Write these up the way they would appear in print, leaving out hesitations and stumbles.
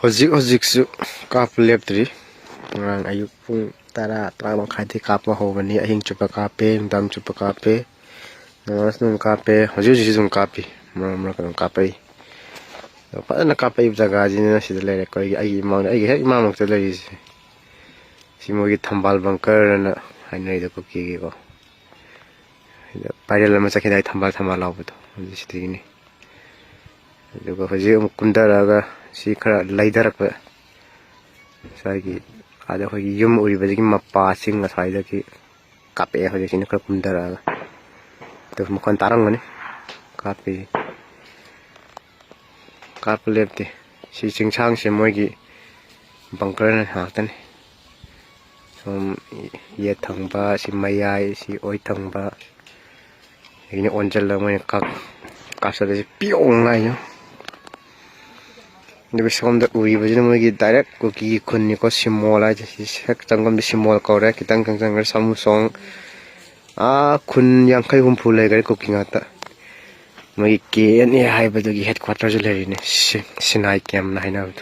Hojik kaap leptri ngang ayuk pung tara tara makhati kaap ma hobani ahing chupa kape dam chupa kape nas nung kape hojik jung kape mara kan kape pa na kape jaga jini na sidle re ko ai imang ai he imang mak tele si mogi thambal bunker na hainai da ko ki ko pairel ma sakhi dai thambal law bu to sidini duga hojik kundara ga si khara laidarak ba sagi ada hogi yum uri ba jigi mappa sing na saida ki kape hoji sin khara kundara to mukhan tarang ngani kape lepte si chingchang se mogi bunker na haktan som ye thangba si mayai si oi thangba ini onjal la moi kasada si piong ngai yo Di besom da uri bajin mo gi direct ko ki khunni ko simola ji sek changam di simol ko re kitang kang kang samusong khun yang khai hum phule gari ko kinga ta mo gi ke ani hai ba gi headquarters le ni sinai kem na haina bu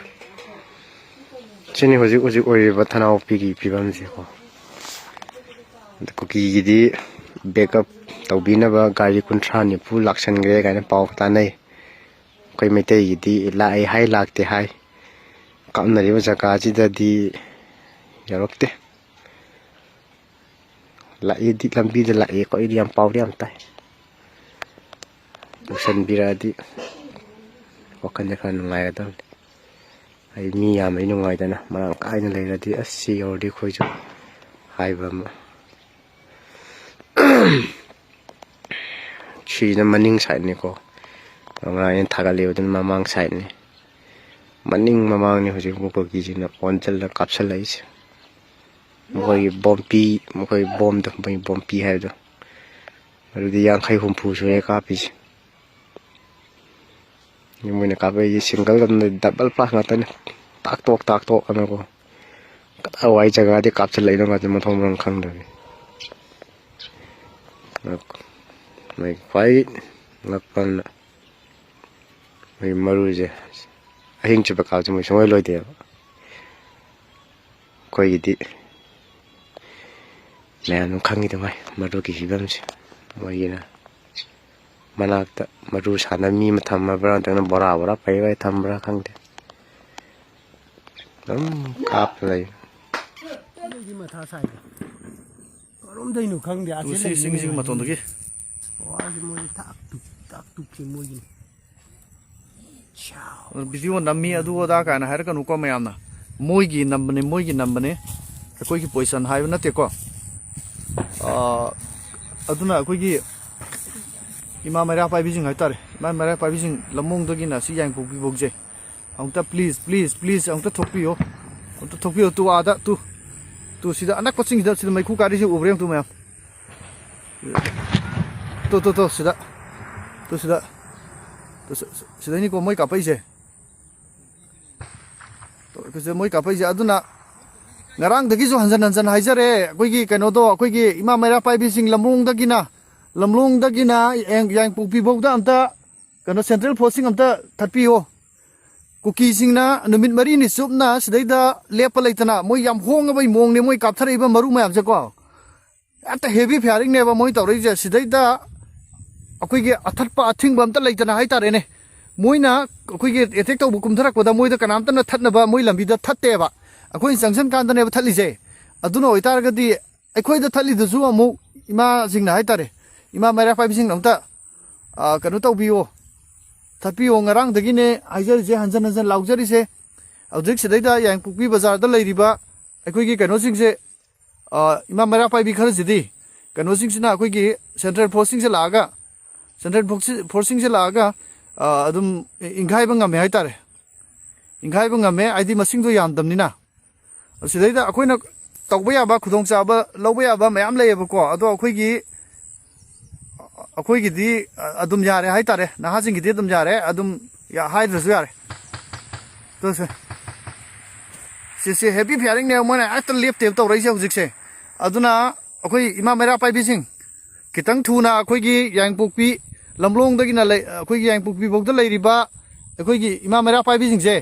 chini hoji oi ba thana opi gi pibam ji ko ki gi di backup tawbina ba gari kunthra ni pu laksan gre ga na pau ta nei koi mete di lai hai lakte hai kam na ri jaga ji da di yarokte la di lambi de la ko iri am pau riam tai usan biradi wakan ja kan ngai da ai mi ya mai ngai da na marang kai na le radi asi yordi khoi ju hai ba ma chi na maning sai ni ko ngayon tagaliw dun mamang side ni maning mamang ni hojik mo gi jina onchal la kapsal lais moi bom do moi bompi ha do ru di yang khai hum phu su e ka pi ni moi na ka be single gam double plus ngata ni tak tok ana ko ka wai jaga di kapsal lai no ma mo thong rang khang da mai kwai ngapan mai maruje ahing chupa ka chu mo soi loi de koi di le anu khangi de mai maru ki hibam se mai na manakta maru sana mi ma thamma bra ta na bora pai bai thambra khang de kap lai di ma tha sai rom dai nu khang de a se sing ma ton de wa ji mo tak tuk se mo ji video nami adu da kana har kanu ko mayamna moigi nambane koi ki position hai na te ko aduna koi ki ima mera pai bijing hai tare ma mera pai bijing lamong do gi na si yang pu bok je angta please angta thokpi yo tu ada tu sida anak coaching sida mai khu kari je ubrem tu mayam to sida sida ni ko moi ka pai je to ko je moi ka pai je aduna ngarang dagi jo hanjan hai jare koi gi kano do koi gi ima mera pai bi sing lamlong dagina yang pu pi bok da anta kano central forcing amta thatpi ho kuki sing na numit mari ni sup na sidai da lepa laitana moi yam hong bai mong ne moi kap thari ba maru ma je ko ata heavy firing ne ba moi tawri je sidai da akoi ge athatpa athing bam ta laitana hai tare ne moina akoi ge attack to bukum tharak da moi da kanam ta na thatna ba moi lambi da thatte ba akoi junction kan da ne ba thali je aduna oi tar ga di akoi da thali da zu amu ima jing na hai tare ima mera pa bising namta kanu to biyo thatpi o ngarang dagi ne aijar je hanjan laujari se aujik sidai da yang pukpi bazar da lai riba akoi ge kanu sing se ima mera pa bi khar jidi kanu sing sina akoi ge central forcing se laga central forcing se laga adum inghai ba ngame hai tare inghai ba ngame aidi masing do yam damni na sidai da akoi na tawba ya ba khudong cha ba lawba ya ba mayam lei ba ko ado akoi gi di adum yare hai tare na ha jing gi di adum yare adum ya hai dru yare to se happy firing ne mo na atal lep te to rai se hujik se aduna akoi ima mera pai bi sing kitang thuna akoi gi yang pukpi lamlong dagi na lei akoi gi yang pukpi bok da lei riba akoi gi ima mera pai bi sing je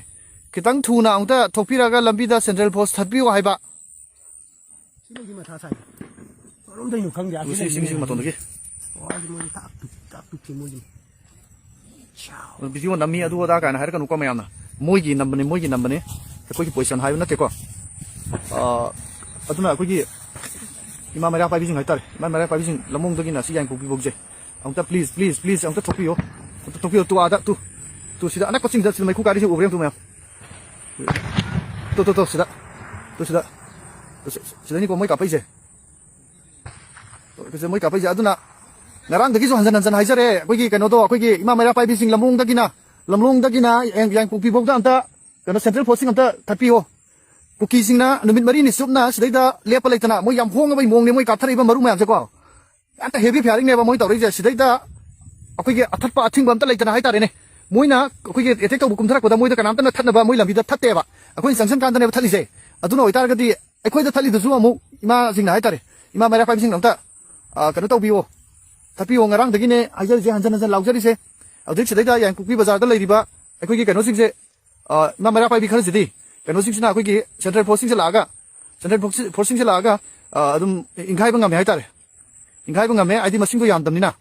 khitang thuna amta thokpiraga lambida central post thatpiu haiba Sino mata sai. Karom dai nu khang ya. sing maton dagi Wa ji mo ta tu ki mo ji. Chao. video nami adu da kana har kanu ko mayamna moigi nambane ko ki position haiba nate ko aduna ko ki ima mara pa bising haitar ima mara pa bising lamong dagi na si yang pupi bogje amta please amta thokpiu tu ada tu sida anak coaching da silmai ku kari se ubrem tu mayam tu sida ni ko moi ka paise ko se moi ka paise aduna ngarang dagi so hanjan haijare koigi kano do koigi ima mera pai bising lamlong dagina yang pupi bogda anta kano central posting anta thapi ho kuki singna numit mari ni supna sidaida lepa leitana moi yam hong bai mong ne moi ka thari ba maru mayam je ko anta heavy firing ne ba moi tawri je sidaida akoigi athatpa athing bam ta leitana hai tare ne moina akoigi attack to bukum thara ko da moi da kanam ta na thatna ba moi lambi da thatte ba akoi sanction kan da ne ba thali je aduna oitar ga di akoi da thali da su amu ima singna hai tare ima mera pai bising anta kano tawbiwo tapi wong ngarang dagine ajar je hanjan laujari se adik sedaida yang kupi bazar da leiriba akoi ki kano sing se ma mera pai bi khar jidi kano sing sina akoi ki central posting se laga adum inghai bangam hai tare inghai bangam me aidi masing ko yam damnina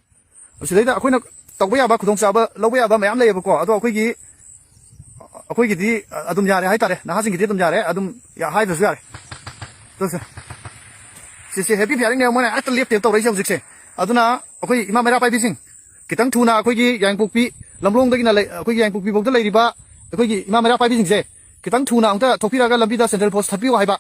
sedaida akoi na tawba ya ba khudong sa ba lawba ya ba mayam lei ba ko ado akoi ki di adum yare hai tare na hasing ki di adum yare adum ya hai da yare to se happy firing ne mo na at left to rai se se aduna akoi ima mera pai bising kitang thuna akoi gi yang pukpi lamlong dagi na lei akoi gi yang pukpi bog da lei riba akoi gi ima mera pai bising se kitang thuna angta thokpiraga lambida central post thatpiu haiba